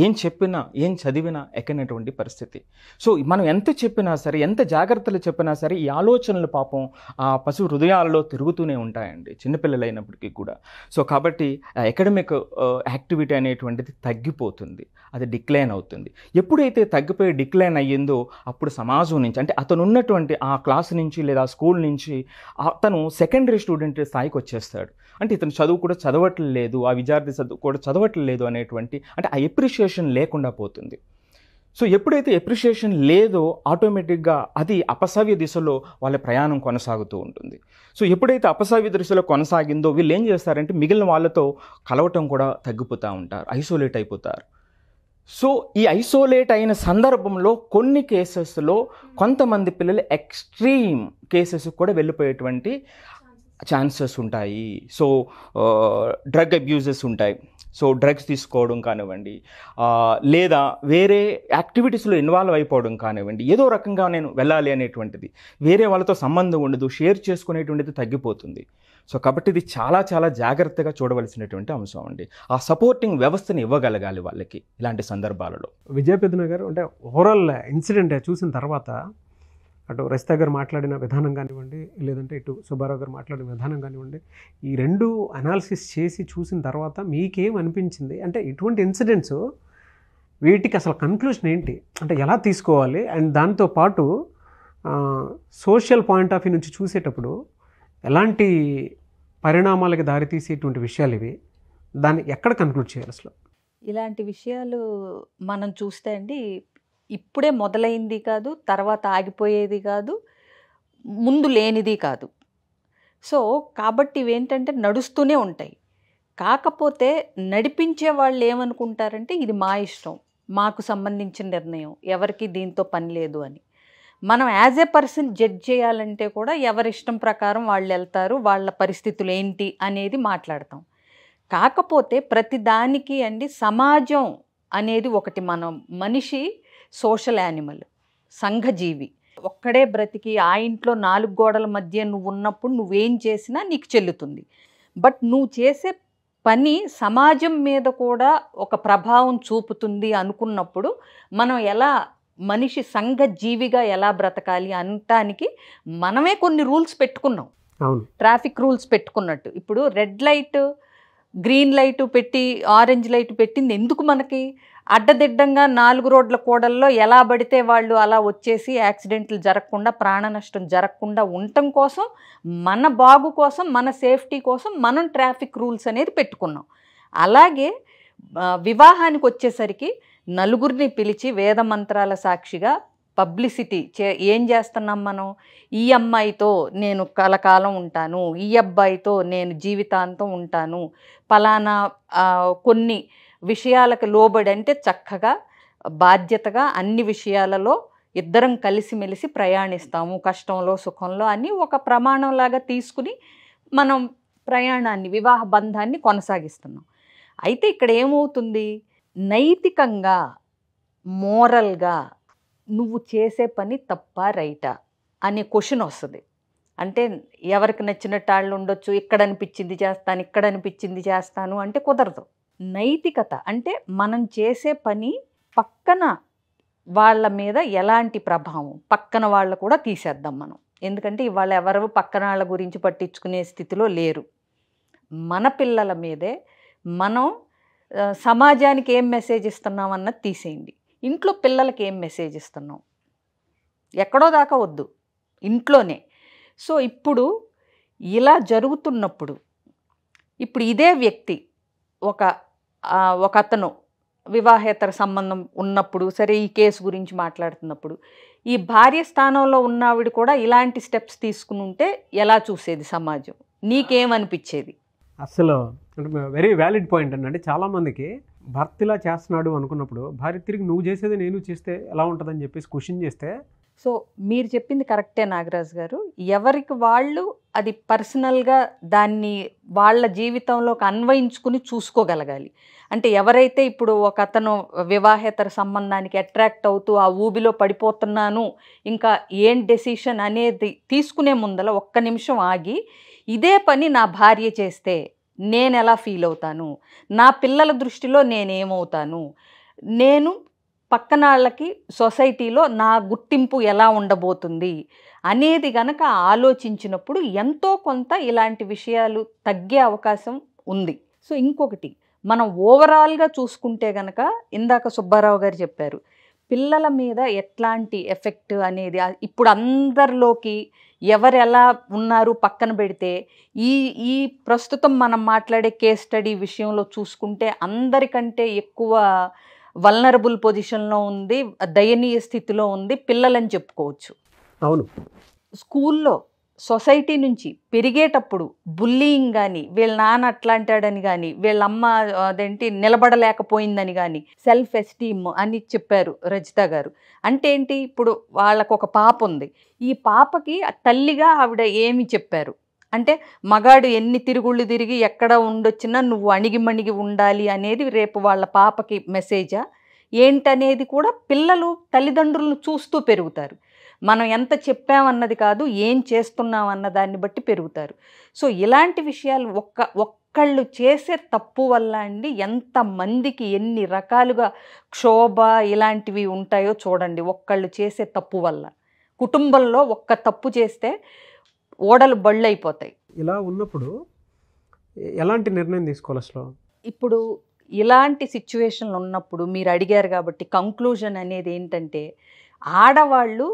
ఏం చెప్పినా ఏం చదివినా ఎక్కనటువంటి పరిస్థితి. సో మనం ఎంత చెప్పినా సరే, ఎంత జాగ్రత్తలు చెప్పినా సరే, ఈ ఆలోచనలు పాపం ఆ పశు హృదయాలలో తిరుగుతూనే ఉంటాయండి చిన్నపిల్లలైనప్పటికీ కూడా. సో కాబట్టి అకాడమిక్ యాక్టివిటీ అనేటువంటిది తగ్గిపోతుంది, అది డిక్లైన్ అవుతుంది. ఎప్పుడైతే తగ్గిపోయి డిక్లైన్ అయ్యిందో అప్పుడు సమాజం నుంచి, అంటే అతను ఉన్నటువంటి ఆ క్లాస్ నుంచి లేదా స్కూల్ నుంచి అతను సెకండరీ స్టూడెంట్ స్థాయికి వచ్చేస్తాడు. అంటే ఇతను చదువు కూడా చదవట్లేదు, ఆ విద్యార్థి చదువు కూడా చదవట్లేదు అనేటువంటి, అంటే ఆ ఎప్రిషియేషన్ లేకుండా పోతుంది. సో ఎప్పుడైతే ఎప్రిషియేషన్ లేదో ఆటోమేటిక్గా అది అపసవ్య దిశలో వాళ్ళ ప్రయాణం కొనసాగుతూ ఉంటుంది. సో ఎప్పుడైతే అపసవ్య దిశలో కొనసాగిందో వీళ్ళు ఏం చేస్తారంటే మిగిలిన వాళ్ళతో కలవటం కూడా తగ్గిపోతూ ఉంటారు, ఐసోలేట్ అయిపోతారు. సో ఈ ఐసోలేట్ అయిన సందర్భంలో కొన్ని కేసెస్లో కొంతమంది పిల్లలు ఎక్స్ట్రీమ్ కేసెస్ కూడా వెళ్ళిపోయేటువంటి ఛాన్సెస్ ఉంటాయి. సో డ్రగ్ అబ్యూజెస్ ఉంటాయి. సో డ్రగ్స్ తీసుకోవడం కానివ్వండి, లేదా వేరే యాక్టివిటీస్లో ఇన్వాల్వ్ అయిపోవడం కానివ్వండి, ఏదో రకంగా నేను వెళ్ళాలి అనేటువంటిది, వేరే వాళ్ళతో సంబంధం ఉండదు, షేర్ చేసుకునేటువంటిది తగ్గిపోతుంది. సో కాబట్టి ఇది చాలా చాలా జాగ్రత్తగా చూడవలసినటువంటి అంశం అండి. ఆ సపోర్టింగ్ వ్యవస్థని ఇవ్వగలగాలి వాళ్ళకి ఇలాంటి సందర్భాలలో. విజయపెద్దన గారు, అంటే ఓవరాల్ ఇన్సిడెంట్ చూసిన తర్వాత అటు రజిత గారు మాట్లాడిన విధానం కానివ్వండి, లేదంటే ఇటు సుబ్బారావు గారు మాట్లాడిన విధానం కానివ్వండి, ఈ రెండు అనాలిసిస్ చేసి చూసిన తర్వాత మీకేం అనిపించింది? అంటే ఇటువంటి ఇన్సిడెంట్స్ వీటికి అసలు కన్క్లూషన్ ఏంటి, అంటే ఎలా తీసుకోవాలి? అండ్ దాంతోపాటు సోషల్ పాయింట్ ఆఫ్ వ్యూ నుంచి చూసేటప్పుడు ఎలాంటి పరిణామాలకి దారితీసేటువంటి విషయాలు ఇవి, దాన్ని ఎక్కడ కన్క్లూడ్ చేయాలి అసలు? ఇలాంటి విషయాలు మనం చూస్తే అండి, ఇప్పుడే మొదలైంది కాదు, తర్వాత ఆగిపోయేది కాదు, ముందు లేనిది కాదు. సో కాబట్టి ఇవేంటంటే నడుస్తూనే ఉంటాయి. కాకపోతే నడిపించే వాళ్ళు ఏమనుకుంటారంటే ఇది మా ఇష్టం, మాకు సంబంధించిన నిర్ణయం, ఎవరికి దీంతో పని లేదు అని. మనం యాజ్ ఏ పర్సన్ జడ్జ్ చేయాలంటే కూడా ఎవరి ఇష్టం ప్రకారం వాళ్ళు వెళ్తారు, వాళ్ళ పరిస్థితులు ఏంటి అనేది మాట్లాడతాం. కాకపోతే ప్రతి దానికి అండి సమాజం అనేది ఒకటి. మనిషి సోషల్ యానిమల్, సంఘజీవి. ఒక్కడే బ్రతికి ఆ ఇంట్లో 4 గోడల మధ్య నువ్వు ఉన్నప్పుడు నువ్వేం చేసినా నీకు చెల్లుతుంది. బట్ నువ్వు చేసే పని సమాజం మీద కూడా ఒక ప్రభావం చూపుతుంది అనుకున్నప్పుడు మనం ఎలా మనిషి సంఘజీవిగా ఎలా బ్రతకాలి అనటానికి మనమే కొన్ని రూల్స్ పెట్టుకున్నాం. ట్రాఫిక్ రూల్స్ పెట్టుకున్నట్టు ఇప్పుడు రెడ్ లైట్, గ్రీన్ లైట్ పెట్టి ఆరెంజ్ లైట్ పెట్టింది ఎందుకు? మనకి అడ్డదిడ్డంగా 4 రోడ్ల కూడల్లో ఎలా పడితే వాళ్ళు అలా వచ్చేసి యాక్సిడెంట్లు జరగకుండా, ప్రాణ నష్టం జరగకుండా ఉండటం కోసం, మన బాగు కోసం, మన సేఫ్టీ కోసం మనం ట్రాఫిక్ రూల్స్ అనేది పెట్టుకున్నాం. అలాగే వివాహానికి వచ్చేసరికి నలుగురిని పిలిచి వేద మంత్రాల సాక్షిగా పబ్లిసిటీ ఏం చేస్తున్నాం మనం? ఈ అమ్మాయితో నేను కలకాలం ఉంటాను, ఈ అబ్బాయితో నేను జీవితాంతం ఉంటాను, పలానా కొన్ని విషయాలకు లోబడి, అంటే చక్కగా బాధ్యతగా అన్ని విషయాలలో ఇద్దరం కలిసిమెలిసి ప్రయాణిస్తాము, కష్టంలో సుఖంలో అని ఒక ప్రమాణంలాగా తీసుకుని మనం ప్రయాణాన్ని, వివాహ బంధాన్ని కొనసాగిస్తున్నాం. అయితే ఇక్కడ ఏమవుతుంది? నైతికంగా, మోరల్గా నువ్వు చేసే పని తప్పా రైటా అనే క్వశ్చన్ వస్తుంది. అంటే ఎవరికి నచ్చినట్టు వాళ్ళు ఉండొచ్చు, ఇక్కడ అనిపించింది చేస్తాను, ఇక్కడ అనిపించింది చేస్తాను అంటే కుదరదు. నైతికత అంటే మనం చేసే పని పక్కన వాళ్ళ మీద ఎలాంటి ప్రభావం, పక్కన వాళ్ళు కూడా తీసేద్దాం మనం. ఎందుకంటే ఇవాళ ఎవరు పక్కన వాళ్ళ గురించి పట్టించుకునే స్థితిలో లేరు. మన పిల్లల మీదే మనం సమాజానికి ఏం మెసేజ్ ఇస్తున్నాం అన్నది తీసేయండి. ఇంట్లో పిల్లలకి ఏం మెసేజ్ ఇస్తున్నాం? ఎక్కడో దాకా వద్దు, ఇంట్లోనే. సో ఇప్పుడు ఇలా జరుగుతున్నప్పుడు ఇప్పుడు ఇదే వ్యక్తి ఒక అతను వివాహేతర సంబంధం ఉన్నప్పుడు, సరే ఈ కేసు గురించి మాట్లాడుతున్నప్పుడు ఈ భార్య స్థానంలో ఉన్నవిడ కూడా ఇలాంటి స్టెప్స్ తీసుకుని ఉంటే ఎలా చూసేది సమాజం? నీకేమనిపించేది? అసలు అంటే వెరీ వ్యాలిడ్ పాయింట్ అండి. అంటే చాలామందికి భర్త ఇలా చేస్తున్నాడు అనుకున్నప్పుడు భార్య తిరిగి నువ్వు చేసేది నేను చేస్తే ఎలా ఉంటుందని చెప్పేసి క్వశ్చన్ చేస్తే, సో మీరు చెప్పింది కరెక్టే నాగరాజు గారు. ఎవరికి వాళ్ళు అది పర్సనల్గా దాన్ని వాళ్ళ జీవితంలోకి అన్వయించుకుని చూసుకోగలగాలి. అంటే ఎవరైతే ఇప్పుడు ఒక అతను వివాహేతర సంబంధానికి అట్రాక్ట్ అవుతూ ఆ ఊబిలో పడిపోతున్నాను, ఇంకా ఏం డెసిషన్ అనేది తీసుకునే ముందల ఒక్క నిమిషం ఆగి, ఇదే పని నా భార్య చేస్తే నేను ఎలా ఫీల్ అవుతాను, నా పిల్లల దృష్టిలో నేనేమవుతాను, నేను పక్కన వాళ్ళకి సొసైటీలో నా గుర్తింపు ఎలా ఉండబోతుంది అనేది గనక ఆలోచించినప్పుడు ఎంతో కొంత ఇలాంటి విషయాలు తగ్గే అవకాశం ఉంది. సో ఇంకొకటి, మనం ఓవరాల్గా చూసుకుంటే గనక ఇందాక సుబ్బారావు గారు చెప్పారు పిల్లల మీద ఎట్లాంటి ఎఫెక్ట్ అనేది ఇప్పుడు అందరిలోకి ఎవరు ఎలా ఉన్నారు పక్కన పెడితే ఈ ప్రస్తుతం మనం మాట్లాడే కేస్ స్టడీ విషయంలో చూసుకుంటే అందరికంటే ఎక్కువ వల్నరబుల్ పొజిషన్లో ఉంది, దయనీయ స్థితిలో ఉంది పిల్లలని చెప్పుకోవచ్చు. అవును, స్కూల్లో సొసైటీ నుంచి పెరిగేటప్పుడు బుల్లింగ్ కానీ, వీళ్ళ నాన్న అట్లాంటాడని కానీ, వీళ్ళమ్మ అదేంటి నిలబడలేకపోయిందని కానీ, సెల్ఫ్ ఎస్టీమ్ అని చెప్పారు రజిత గారు. అంటే ఏంటి, ఇప్పుడు వాళ్ళకు ఒక పాప ఉంది, ఈ పాపకి తల్లిగా ఆవిడ ఏమి చెప్పారు అంటే మగాడు ఎన్ని తిరుగుళ్ళు తిరిగి ఎక్కడ ఉండొచ్చినా నువ్వు అణిగిమణిగి ఉండాలి అనేది రేపు వాళ్ళ పాపకి మెసేజా ఏంటనేది కూడా పిల్లలు తల్లిదండ్రులను చూస్తూ పెరుగుతారు. మనం ఎంత చెప్పామన్నది కాదు, ఏం చేస్తున్నాం అన్న దాన్ని బట్టి పెరుగుతారు. సో ఇలాంటి విషయాలు ఒక్కళ్ళు చేసే తప్పు వల్ల అండి ఎంతమందికి ఎన్ని రకాలుగా క్షోభ ఇలాంటివి ఉంటాయో చూడండి. ఒక్కళ్ళు చేసే తప్పు వల్ల కుటుంబంలో ఒక్క తప్పు చేస్తే ఓడలు బళ్ళు అయిపోతాయి. ఇలా ఉన్నప్పుడు ఎలాంటి నిర్ణయం తీసుకోవాలి అసలు? ఇప్పుడు ఇలాంటి సిచ్యువేషన్లు ఉన్నప్పుడు మీరు అడిగారు కాబట్టి కంక్లూజన్ అనేది ఏంటంటే, ఆడవాళ్ళు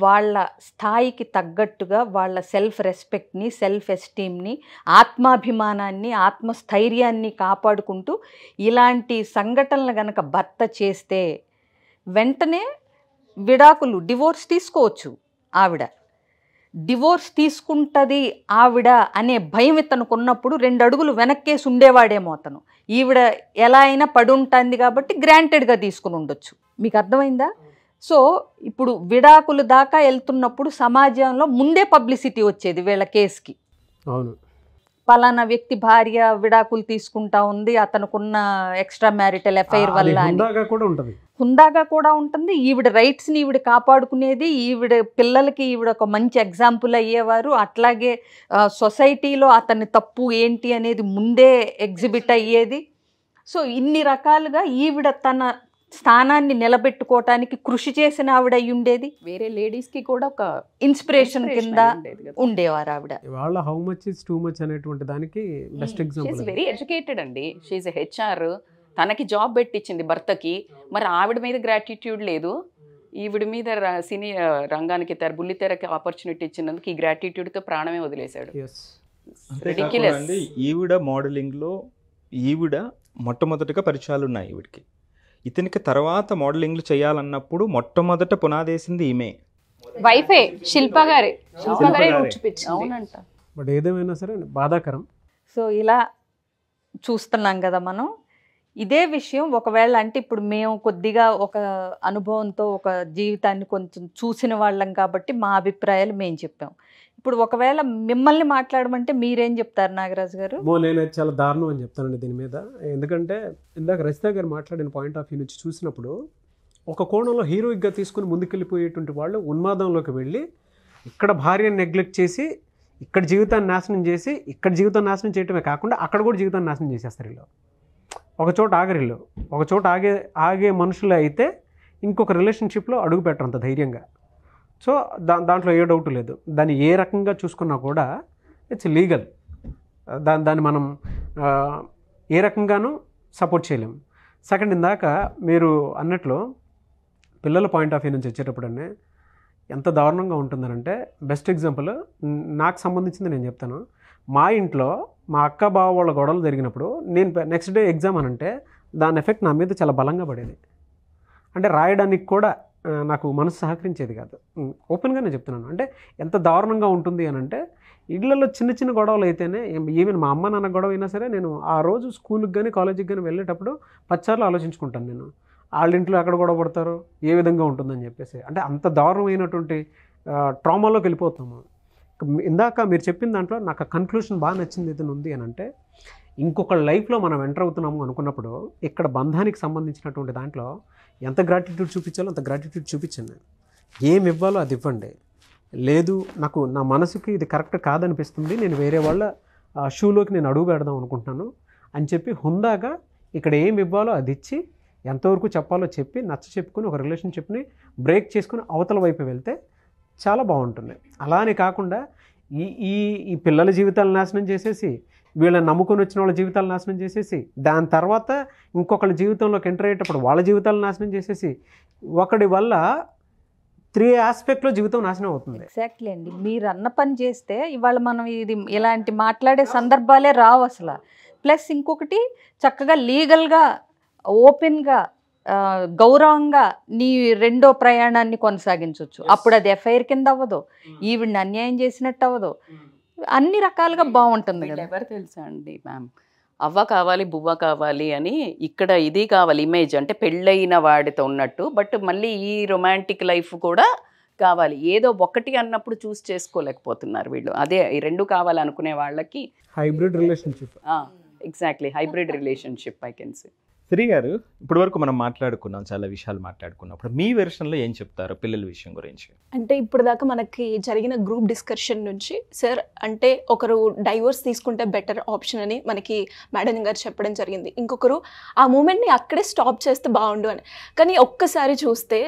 వాళ్ళ స్థాయికి తగ్గట్టుగా వాళ్ళ సెల్ఫ్ రెస్పెక్ట్ని, సెల్ఫ్ ఎస్టీమ్ని, ఆత్మాభిమానాన్ని, ఆత్మస్థైర్యాన్ని కాపాడుకుంటూ ఇలాంటి సంఘటనలు గనక భర్త చేస్తే వెంటనే విడాకులు, డివోర్స్ తీసుకోవచ్చు. ఆవిడ డివోర్స్ తీసుకుంటుంది ఆవిడ అనే భయం ఇతనికి ఉన్నప్పుడు 2 అడుగులు వెనక్కేసి ఉండేవాడేమో అతను. ఈవిడ ఎలా అయినా పడి ఉంటుంది కాబట్టి గ్రాంటెడ్గా తీసుకుని ఉండొచ్చు. మీకు అర్థమైందా? సో ఇప్పుడు విడాకులు దాకా వెళ్తున్నప్పుడు సమాజంలో ముందే పబ్లిసిటీ వచ్చేది వీళ్ళ కేసుకి. అవును, పలానా వ్యక్తి భార్య విడాకులు తీసుకుంటా ఉంది, అతనుకున్న ఎక్స్ట్రా మ్యారిటల్ అఫైర్ వల్ల అని. హుందాగా కూడా ఉంటుంది. ఈవిడ రైట్స్ని ఈవిడ కాపాడుకునేది, ఈవిడ పిల్లలకి ఈవిడ ఒక మంచి ఎగ్జాంపుల్ అయ్యేవారు. అట్లాగే సొసైటీలో అతని తప్పు ఏంటి అనేది ముందే ఎగ్జిబిట్ అయ్యేది. సో ఇన్ని రకాలుగా ఈవిడ తన స్థానాన్ని నిలబెట్టుకోవటానికి కృషి చేసిన ఆవిడ అయి ఉండేది. వేరే లేడీస్కి కూడా ఒక ఇన్స్పిరేషన్ కింద ఉండేవారు ఆవిడ. వాళ్ళ how much is too much అనేటువంటి దానికి best example. She is very educated అండి. She is HR. తనకి జాబ్ పెట్టించింది భర్తకి, మరి ఆవిడ మీద గ్రాటిట్యూడ్ లేదు. ఈవిడ మీద సినీ రంగానికి బుల్లితెరకి ఆపర్చునిటీ ఇచ్చినందుకు ఈ గ్రాటిట్యూడ్తో ప్రాణమే వదిలేశాడు. ఈవిడ మోడలింగ్లో ఈవిడ మొట్టమొదటిగా పరిచయాలు ఉన్నాయి ఈవిడికి. ఇతనికి తర్వాత మోడలింగ్లు చేయాలన్నప్పుడు మొట్టమొదట పునాదేసింది ఈమె వైఫే, శిల్పా గారే చూపించింది. అవునంట. బట్ ఏదేమైనా సరే బాధాకరం. సో ఇలా చూస్తున్నాం కదా మనం. ఇదే విషయం ఒకవేళ అంటే ఇప్పుడు మేము కొద్దిగా ఒక అనుభవంతో ఒక జీవితాన్ని కొంచెం చూసిన వాళ్ళం కాబట్టి మా అభిప్రాయాలు మేము చెప్పాం. ఇప్పుడు ఒకవేళ మిమ్మల్ని మాట్లాడమంటే మీరేం చెప్తారు నాగరాజు గారు? నేను చాలా దారుణం అని చెప్తానండి దీని మీద. ఎందుకంటే ఇందాక రజిత గారు మాట్లాడిన పాయింట్ ఆఫ్ వ్యూ నుంచి చూసినప్పుడు ఒక కోణంలో హీరోయిక్గా తీసుకుని ముందుకెళ్ళిపోయేటువంటి వాళ్ళు ఉన్మాదంలోకి వెళ్ళి ఇక్కడ భార్యను నెగ్లెక్ట్ చేసి ఇక్కడ జీవితాన్ని నాశనం చేసి ఇక్కడ జీవితాన్ని నాశనం చేయటమే కాకుండా అక్కడ కూడా జీవితాన్ని నాశనం చేసేస్తారు. వీళ్ళు ఒక చోట ఆగరిల్లు, ఒక చోట ఆగే మనుషులు అయితే ఇంకొక రిలేషన్షిప్లో అడుగు పెట్టరు అంత ధైర్యంగా. సో దాంట్లో ఏ డౌట్ లేదు. దాన్ని ఏ రకంగా చూసుకున్నా కూడా ఇట్స్ లీగల్. దాన్ని మనం ఏ రకంగానూ సపోర్ట్ చేయలేము. సెకండ్, ఇందాక మీరు అన్నట్లు పిల్లల పాయింట్ ఆఫ్ వ్యూ నుంచి వచ్చేటప్పుడనే ఎంత దారుణంగా ఉంటుందనంటే, బెస్ట్ ఎగ్జాంపుల్ నాకు సంబంధించింది నేను చెప్తాను. మా ఇంట్లో మా అక్క బావ వాళ్ళ గొడవలు జరిగినప్పుడు నేను నెక్స్ట్ డే ఎగ్జామ్ అని అంటే దాని ఎఫెక్ట్ నా మీద చాలా బలంగా పడేది. అంటే రాయడానికి కూడా నాకు మనసు సహకరించేది కాదు. ఓపెన్గానే చెప్తున్నాను. అంటే ఎంత దారుణంగా ఉంటుంది అని అంటే ఇళ్లలో చిన్న చిన్న గొడవలు అయితేనే, ఈవెన్ మా అమ్మ నాన్న గొడవ అయినా సరే నేను ఆ రోజు స్కూల్కి కానీ కాలేజీకి కానీ వెళ్ళేటప్పుడు 10 సార్లు ఆలోచించుకుంటాను నేను, వాళ్ళ ఇంట్లో ఎక్కడ గొడవ పడతారో, ఏ విధంగా ఉంటుందని చెప్పేసి. అంటే అంత దారుణమైనటువంటి ట్రామాలోకి వెళ్ళిపోతాము. ఇందాక మీరు చెప్పిన దాంట్లో నాకు కన్క్లూషన్ బాగా నచ్చింది ఏదైనా ఉంది అని అంటే, ఇంకొక లైఫ్లో మనం ఎంటర్ అవుతున్నాము అనుకున్నప్పుడు ఇక్కడ బంధానికి సంబంధించినటువంటి దాంట్లో ఎంత గ్రాటిట్యూడ్ చూపించాలో అంత గ్రాటిట్యూడ్ చూపించండి. ఏమి ఇవ్వాలో అది ఇవ్వండి. లేదు నాకు నా మనసుకి ఇది కరెక్ట్ కాదనిపిస్తుంది, నేను వేరే వాళ్ళ షూలోకి నేను అడుగు పెడదాం అనుకుంటున్నాను అని చెప్పి హుందాగా ఇక్కడ ఏమి ఇవ్వాలో అది ఇచ్చి ఎంతవరకు చెప్పాలో చెప్పి నచ్చ చెప్పుకొని ఒక రిలేషన్షిప్ని బ్రేక్ చేసుకుని అవతల వైపు వెళ్తే చాలా బాగుంటుంది. అలానే కాకుండా ఈ ఈ ఈ పిల్లల జీవితాలు నాశనం చేసేసి, వీళ్ళని నమ్ముకొని వచ్చిన వాళ్ళ జీవితాలు నాశనం చేసేసి, దాని తర్వాత ఇంకొకళ్ళ జీవితంలోకి ఎంటర్ అయ్యేటప్పుడు వాళ్ళ జీవితాలు నాశనం చేసేసి, ఒకడి వల్ల 3 ఆస్పెక్ట్లో జీవితం నాశనం అవుతుంది. ఎగ్జాక్ట్లీ అండి. మీరు అన్న పని చేస్తే ఇవాళ మనం ఇది ఇలాంటి మాట్లాడే సందర్భాలే రావు అసలు. ప్లస్ ఇంకొకటి చక్కగా లీగల్గా ఓపెన్గా గౌరవంగా నీ రెండో ప్రయాణాన్ని కొనసాగించవచ్చు. అప్పుడు అది ఎఫ్ఐఆర్ కింద అవ్వదు, ఈవిడ్ని అన్యాయం చేసినట్టు అవ్వదు, అన్ని రకాలుగా బాగుంటుంది కదా. ఎవరు తెలుసా అండి మ్యామ్, అవ్వ కావాలి బువ్వ కావాలి అని ఇక్కడ ఇది కావాలి ఇమేజ్, అంటే పెళ్ళైన వాడితో ఉన్నట్టు, బట్ మళ్ళీ ఈ రొమాంటిక్ లైఫ్ కూడా కావాలి. ఏదో ఒకటి అన్నప్పుడు చూస్ చేసుకోలేకపోతున్నారు వీళ్ళు. అదే ఈ రెండు కావాలనుకునే వాళ్ళకి hybrid relationship. Exactly hybrid relationship I can say. Shri గారు, ఇప్పటి వరకు మనం మాట్లాడుకున్నాం, చాలా విషయాలు మాట్లాడుకున్నప్పుడు మీ వెర్షన్లో ఏం చెప్తారు పిల్లల విషయం గురించి? అంటే ఇప్పుడు దాకా మనకి జరిగిన గ్రూప్ డిస్కషన్ నుంచి సార్ అంటే ఒకరు డైవోర్స్ తీసుకుంటే బెటర్ ఆప్షన్ అని మనకి మేడం గారు చెప్పడం జరిగింది. ఇంకొకరు ఆ మూమెంట్ని అక్కడే స్టాప్ చేస్తే బాగుండు అని. కానీ ఒక్కసారి చూస్తే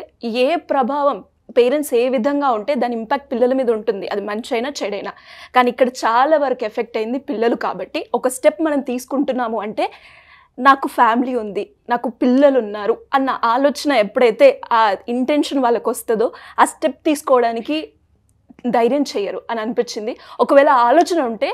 ఏ ప్రభావం పేరెంట్స్ ఏ విధంగా ఉంటే దాని ఇంపాక్ట్ పిల్లల మీద ఉంటుంది, అది మంచి అయినా చెడైనా. కానీ ఇక్కడ చాలా వరకు ఎఫెక్ట్ అయింది పిల్లలు. కాబట్టి ఒక స్టెప్ మనం తీసుకుంటున్నాము అంటే నాకు ఫ్యామిలీ ఉంది, నాకు పిల్లలు ఉన్నారు అన్న ఆలోచన ఎప్పుడైతే ఆ ఇంటెన్షన్ వాళ్ళకు వస్తుందో ఆ స్టెప్ తీసుకోవడానికి ధైర్యం చేయరు అని అనిపించింది. ఒకవేళ ఆలోచన ఉంటే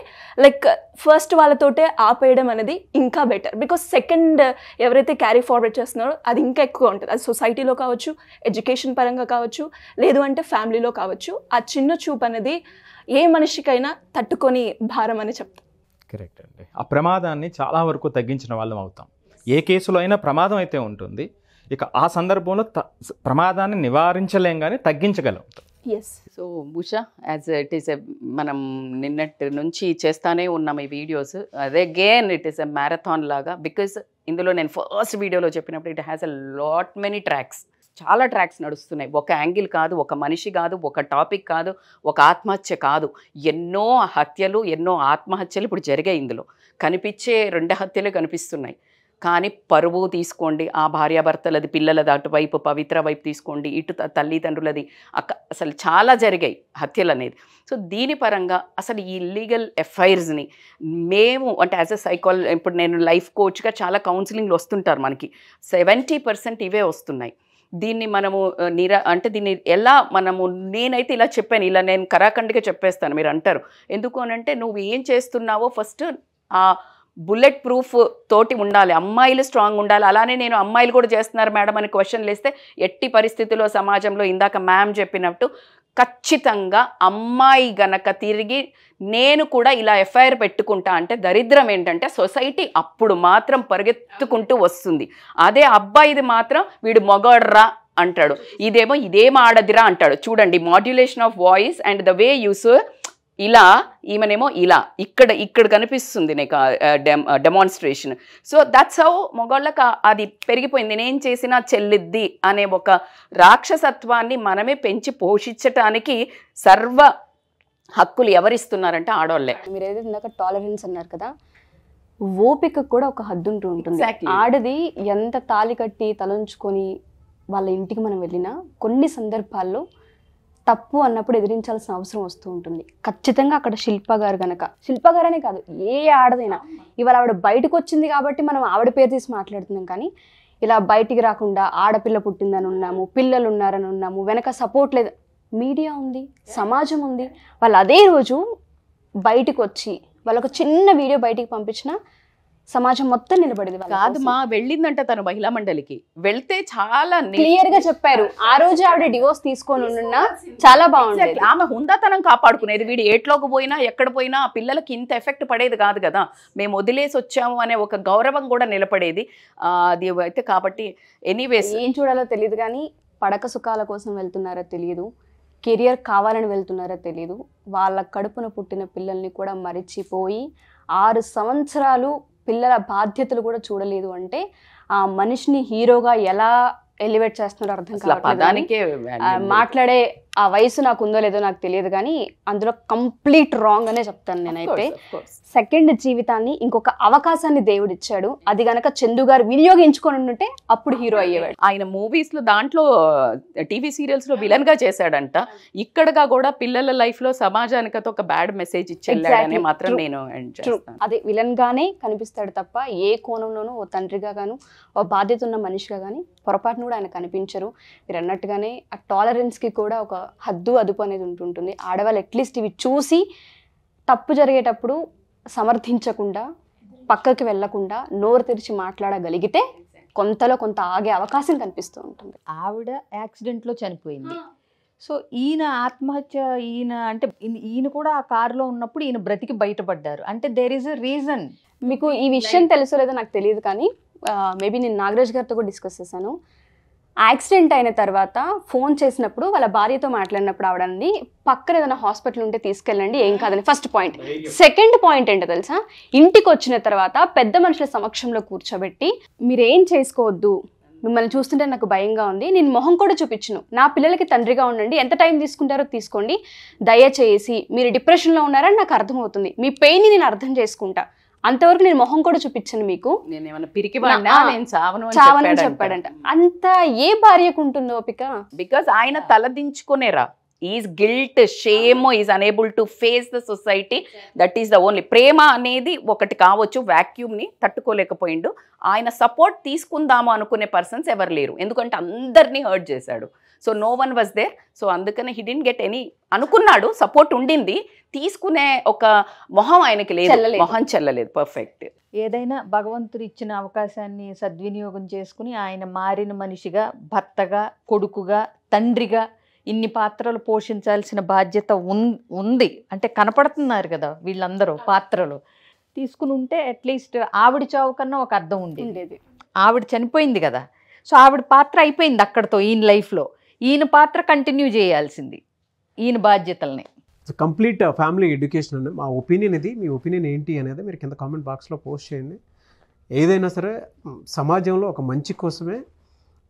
లైక్ ఫస్ట్ వాళ్ళతోటే ఆపేయడం అనేది ఇంకా బెటర్. బికాస్ సెకండ్ ఎవరైతే క్యారీ ఫార్వర్డ్ చేస్తున్నారో అది ఇంకా ఎక్కువ ఉంటుంది. అది సొసైటీలో కావచ్చు, ఎడ్యుకేషన్ పరంగా కావచ్చు, లేదు అంటే ఫ్యామిలీలో కావచ్చు. ఆ చిన్న చూపు అనేది ఏ మనిషికైనా తట్టుకొని భారం అని చెప్తాను. కరెక్ట్ అండి. ఆ ప్రమాదాన్ని చాలా వరకు తగ్గించిన వాళ్ళం అవుతాం. ఏ కేసులో అయినా ప్రమాదం అయితే ఉంటుంది, ఇక ఆ సందర్భంలో ప్రమాదాన్ని నివారించలేం కానీ తగ్గించగలం. Yes. So Usha, as it is మనం నిన్నటి నుంచి చేస్తానే ఉన్నాం ఈ వీడియోస్. అదే again it is a marathon లాగా. బికాస్ ఇందులో నేను ఫస్ట్ వీడియోలో చెప్పినప్పుడు it has a lot many tracks, చాలా ట్రాక్స్ నడుస్తున్నాయి. ఒక యాంగిల్ కాదు, ఒక మనిషి కాదు, ఒక టాపిక్ కాదు, ఒక ఆత్మహత్య కాదు, ఎన్నో హత్యలు, ఎన్నో ఆత్మహత్యలు ఇప్పుడు జరిగాయి. ఇందులో కనిపించే 2 హత్యలు కనిపిస్తున్నాయి. కానీ పరువు తీసుకోండి, ఆ భార్యాభర్తలది, పిల్లలది అటువైపు, పవిత్ర వైపు తీసుకోండి, ఇటు తల్లిదండ్రులది, అసలు చాలా జరిగాయి హత్యలు అనేది. సో దీని పరంగా అసలు ఈ ఇల్లీగల్ ఎఫ్ఐఆర్స్ని మేము అంటే యాజ్ ఎ ఇప్పుడు నేను లైఫ్ కోచ్గా చాలా కౌన్సిలింగ్లు వస్తుంటారు మనకి, 70% ఇవే వస్తున్నాయి. దీన్ని మనము అంటే దీన్ని ఎలా మనము, నేనైతే ఇలా చెప్పాను, ఇలా నేను కరాఖండిగా చెప్పేస్తాను. మీరు అంటారు ఎందుకు అనంటే, నువ్వు ఏం చేస్తున్నావో ఫస్ట్ ఆ బుల్లెట్ ప్రూఫ్ తోటి ఉండాలి, అమ్మాయిలు స్ట్రాంగ్ ఉండాలి. అలానే నేను అమ్మాయిలు కూడా చేస్తున్నారు మేడం అని క్వశ్చన్లు వేస్తే ఎట్టి పరిస్థితుల్లో సమాజంలో ఇందాక మ్యామ్ చెప్పినట్టు ఖచ్చితంగా అమ్మాయి గనక తిరిగి నేను కూడా ఇలా ఎఫ్ఐఆర్ పెట్టుకుంటా అంటే దరిద్రం ఏంటంటే సొసైటీ అప్పుడు మాత్రం పరిగెత్తుకుంటూ వస్తుంది. అదే అబ్బాయిది మాత్రం వీడు మొగాడ్రా అంటాడు, ఇదేమో ఇదేం ఆడదిరా అంటాడు. చూడండి modulation of voice and the way use, ఇలా ఈమెనేమో ఇలా ఇక్కడ కనిపిస్తుంది నీకు డెమాన్స్ట్రేషన్. సో దట్స్ హౌ మొగాళ్ళకి అది పెరిగిపోయింది. నేనేం చేసినా చెల్లిద్ది అనే ఒక రాక్షసత్వాన్ని మనమే పెంచి పోషించటానికి సర్వ హక్కులు ఎవరిస్తున్నారంటే ఆడవాళ్ళే. మీరు ఏదైతే ఇందాక టాలరెన్స్ అన్నారు కదా, ఓపిక కూడా ఒక హద్దు ఉంటూ ఉంటుంది. Exactly. ఆడది ఎంత తాళి కట్టి తలంచుకొని వాళ్ళ ఇంటికి మనం వెళ్ళినా కొన్ని సందర్భాల్లో తప్పు అన్నప్పుడు ఎదిరించాల్సిన అవసరం వస్తూ ఉంటుంది. ఖచ్చితంగా అక్కడ శిల్ప గారు అనే కాదు, ఏ ఆడదైనా ఇవాళ ఆవిడ బయటకు వచ్చింది కాబట్టి మనం ఆవిడ పేరు తీసి మాట్లాడుతున్నాం. కానీ ఇలా బయటికి రాకుండా ఆడపిల్ల పుట్టిందని ఉన్నాము, పిల్లలు ఉన్నారని ఉన్నాము, వెనక సపోర్ట్ లేదు, మీడియా ఉంది, సమాజం ఉంది. వాళ్ళు అదే రోజు బయటకు వచ్చి వాళ్ళొక చిన్న వీడియో బయటికి పంపించినా సమాజం మొత్తం నిలబడింది వాళ్ళ కాదు కోసం. మా వెళ్ళిందంట తను మహిళా మండలికి వెళ్తే చాలా క్లియర్ గా చెప్పారు. ఆ రోజు ఆవిడ డివోర్స్ తీసుకొని ఉన్నా చాలా బాగుండేది. Exactly. ఆమె హుందాతనం కాపాడుకునేది. వీడు ఏట్లోకి పోయినా ఎక్కడ పోయినా ఆ పిల్లలకి ఇంత ఎఫెక్ట్ పడేది కాదు కదా, మేము వదిలేసి వచ్చాము అనే ఒక గౌరవం కూడా నిలబడేది. అది అయితే కాబట్టి ఎనీవేస్ ఏం చూడాలో తెలియదు కానీ పడక సుఖాల కోసం వెళ్తున్నారో తెలియదు, కెరియర్ కావాలని వెళ్తున్నారో తెలియదు. వాళ్ళ కడుపున పుట్టిన పిల్లల్ని కూడా మరిచిపోయి 6 సంవత్సరాలు పిల్లల బాధ్యతలు కూడా చూడలేదు అంటే ఆ మనిషిని హీరోగా ఎలా ఎలివేట్ చేస్తున్నారో అర్థం కావట్లేదు. పదానికే మాట్లాడే ఆ వయసు నాకు ఉందో లేదో నాకు తెలియదు కానీ అందులో కంప్లీట్ రాంగ్ అనే చెప్తాను నేనైతే. సెకండ్ జీవితాన్ని ఇంకొక అవకాశాన్ని దేవుడు ఇచ్చాడు. అది గనక చందు గారు వినియోగించుకొని ఉంటే అప్పుడు హీరో అయ్యేవాడు. ఆయన మూవీస్ లో దాంట్లో టీవీ సీరియల్స్ లో విలన్ గా చేశాడంట. ఇక్కడగా కూడా పిల్లల లైఫ్ లో సమాజానికి ఒక బ్యాడ్ మెసేజ్ ఇచ్చేళ్ళాడనే మాత్రం నేను అదే విలన్ గానే కనిపిస్తాడు తప్ప ఏ కోణంలోనూ ఓ తండ్రిగా గాను ఓ బాధ్యత ఉన్న మనిషిగా కానీ పొరపాటును కూడా ఆయన కనిపించరు. మీరు అన్నట్టుగానే ఆ టాలరెన్స్ కి కూడా ఒక హద్దు అదుపు అనేది ఉంటుంటుంది. ఆడవాళ్ళు అట్లీస్ట్ ఇవి చూసి తప్పు జరిగేటప్పుడు సమర్థించకుండా పక్కకి వెళ్లకుండా నోరు తెరిచి మాట్లాడగలిగితే కొంతలో కొంత ఆగే అవకాశం కనిపిస్తూ ఉంటుంది. ఆవిడ యాక్సిడెంట్లో చనిపోయింది. సో ఈయన ఆత్మహత్య, ఈయన కూడా ఆ కారులో ఉన్నప్పుడు ఈయన బ్రతికి బయటపడ్డారు అంటే దేర్ ఈజ్ అ రీజన్. మీకు ఈ విషయం తెలుసో లేదో నాకు తెలియదు కానీ మేబీ నేను నాగరాజ్ గారితో కూడా డిస్కస్ చేశాను. యాక్సిడెంట్ అయిన తర్వాత ఫోన్ చేసినప్పుడు వాళ్ళ భార్యతో మాట్లాడినప్పుడు ఆవిడండి పక్కన ఏదైనా హాస్పిటల్ ఉంటే తీసుకెళ్ళండి, ఏం కాదని ఫస్ట్ పాయింట్. సెకండ్ పాయింట్ ఏంటో తెలుసా, ఇంటికి వచ్చిన తర్వాత పెద్ద మనుషుల సమక్షంలో కూర్చోబెట్టి మీరేం చేసుకోవద్దు, మిమ్మల్ని చూస్తుంటే నాకు భయంగా ఉంది, నేను మొహం కూడా చూపించను, నా పిల్లలకి తండ్రిగా ఉండండి, ఎంత టైం తీసుకుంటారో తీసుకోండి, దయచేసి మీరు డిప్రెషన్లో ఉన్నారని నాకు అర్థమవుతుంది, మీ పెయిన్ని నేను అర్థం చేసుకుంటా, అంతవరకు నేను మొహం కూడా చూపించను మీకు, చావనని చెప్పాడంట. అంత ఏ భార్యకు ఉంటుందో ఓపిక? బికాస్ ఆయన తలదించుకునేరా, is guilt, shame, is unable to face the society. That is the only. ప్రేమ అనేది ఒకటి కావచ్చు, వాక్యూమ్ని తట్టుకోలేకపోయిండు. ఆయన సపోర్ట్ తీసుకుందాము అనుకునే పర్సన్స్ ఎవరు లేరు, ఎందుకంటే అందరినీ హర్ట్ చేశాడు. So no one was there. So అందుకని హీ డిడ్ంట్ గెట్ ఎనీ. అనుకున్నాడు, సపోర్ట్ ఉండింది, తీసుకునే ఒక మొహం ఆయనకి లేదు, మొహం చెల్లలేదు. పర్ఫెక్ట్. ఏదైనా భగవంతుడు ఇచ్చిన అవకాశాన్ని సద్వినియోగం చేసుకుని ఆయన మారిన మనిషిగా, భర్తగా, కొడుకుగా, తండ్రిగా ఇన్ని పాత్రలు పోషించాల్సిన బాధ్యత ఉంది. అంటే కనపడుతున్నారు కదా వీళ్ళందరూ పాత్రలు తీసుకుని ఉంటే అట్లీస్ట్ ఆవిడ చావు కన్నా ఒక అర్థం ఉండేది. ఆవిడ చనిపోయింది కదా, సో ఆవిడ పాత్ర అయిపోయింది అక్కడతో. ఈయన లైఫ్లో ఈయన పాత్ర కంటిన్యూ చేయాల్సింది, ఈయన బాధ్యతల్ని. కంప్లీట్ ఫ్యామిలీ ఎడ్యుకేషన్ అండి. మా ఒపీనియన్ ఇది. మీ ఒపీనియన్ ఏంటి అనేది మీరు కింద కామెంట్ బాక్స్లో పోస్ట్ చేయండి. ఏదైనా సరే సమాజంలో ఒక మంచి కోసమే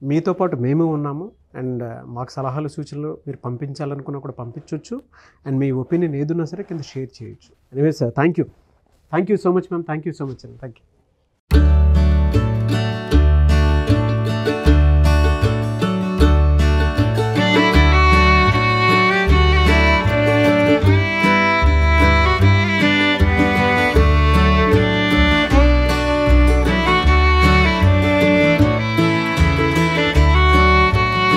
మీతో పాటు మేము ఉన్నాము. అండ్ మాకు సలహాలు సూచనలు మీరు పంపించాలనుకున్నా కూడా పంపించవచ్చు. అండ్ మీ ఒపీనియన్ ఏదున్నా సరే కింద షేర్ చేయొచ్చు. Anyways thank you so much ma'am. Thank you so much అండి. Thank you.